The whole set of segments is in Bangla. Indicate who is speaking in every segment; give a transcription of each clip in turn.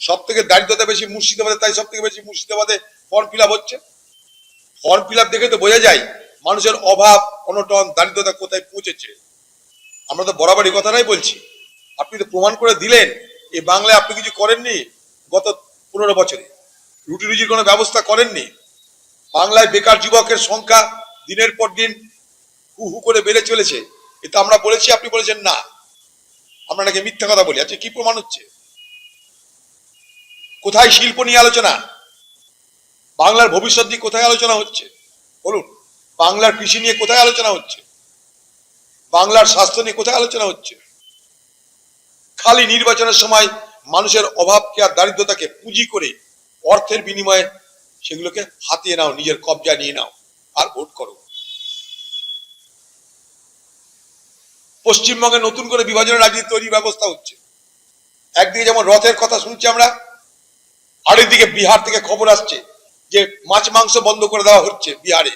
Speaker 1: সব থেকে দারিদ্রতা বেশি মুর্শিদাবাদে, তাই সব থেকে বেশি মুর্শিদাবাদে ফর্ম ফিল আপ হচ্ছে। ফর্ম ফিল আপ দেখে তো বোঝা যায় মানুষের অভাব অনটন দারিদ্রতা কোথায় পৌঁছেছে। আমরা তো বরাবরই কথাটাই বলছি। আপনি তো প্রমাণ করে দিলেন এই বাংলায় আপনি কিছু করেননি গত 15 বছরে, রুটি রুজির কোনো ব্যবস্থা করেননি। বাংলায় বেকার যুবকের সংখ্যা দিনের পর দিন হু হু করে বেড়ে চলেছে। এটা আমরা বলেছি, আপনি বলেছেন না, আমরা নাকি মিথ্যা কথা বলি। আচ্ছা কি প্রমাণ হচ্ছে? কোথায় শিল্প নিয়ে আলোচনা? বাংলার ভবিষ্যৎ নিয়ে কোথায় আলোচনা হচ্ছে বলুন? বাংলার কৃষি নিয়ে কোথায় আলোচনা হচ্ছে? বাংলার স্বাস্থ্য নিয়ে কোথায় আলোচনা হচ্ছে? খালি নির্বাচনের সময় মানুষের অভাবকে আর দারিদ্রতাকে পুঁজি করে অর্থের বিনিময়ে সেগুলোকে হাতিয়ে নাও, নিজের কবজা নিয়ে নাও আর ভোট করো। পশ্চিমবঙ্গে নতুন করে বিভাজনের রাজনীতি তৈরির ব্যবস্থা হচ্ছে। একদিকে যেমন রথের কথা শুনছি আমরা, আরেকদিকে বিহার থেকে খবর আসছে যে মাছ মাংস বন্ধ করে দেওয়া হচ্ছে বিহারে।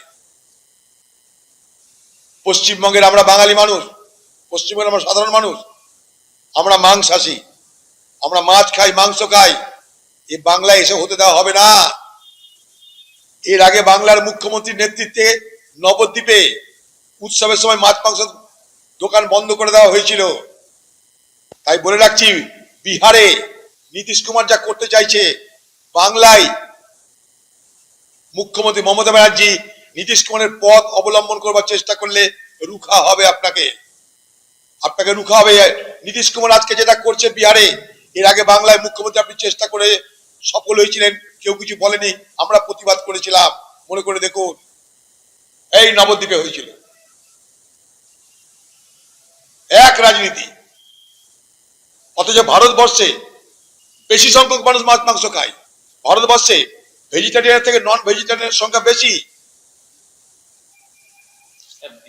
Speaker 1: পশ্চিমবঙ্গের আমরা বাঙালি মানুষ, পশ্চিমবঙ্গের আমরা সাধারণ মানুষ, আমরা মাংসাশী, আমরা মাছ খাই, মাংস খাই। এ বাংলায় এসব হতে দেওয়া হবে না। এর আগে বাংলার মুখ্যমন্ত্রীর নেতৃত্বে নবদ্বীপে উৎসবের সময় মাছ মাংস দোকান বন্ধ করে দেওয়া হয়েছিল। তাই বলে রাখছি, বিহারে নীতিশ কুমার যা করতে চাইছে, বাংলায় মুখ্যমন্ত্রী মমতা ব্যানার্জি নীতিশ কুমারের পথ অবলম্বন করবার চেষ্টা করলে রুখা হবে। আপনাকে রুখা হবে। নীতিশ কুমার আজকে যেটা করছে বিহারে, এর আগে বাংলায় মুখ্যমন্ত্রী আপনি চেষ্টা করে সফল হয়েছিলেন, কেউ কিছু বলেনি, আমরা প্রতিবাদ করেছিলাম। মনে করে দেখুন, এই নবদ্বীপে হয়েছিল এক রাজনীতি। অথচ ভারতবর্ষে বেশি সংখ্যক মানুষ মাছ মাংস খায়। ভারতবর্ষে ভেজিটেরিয়ান থেকে নন ভেজিটেরিয়ানের সংখ্যা বেশি।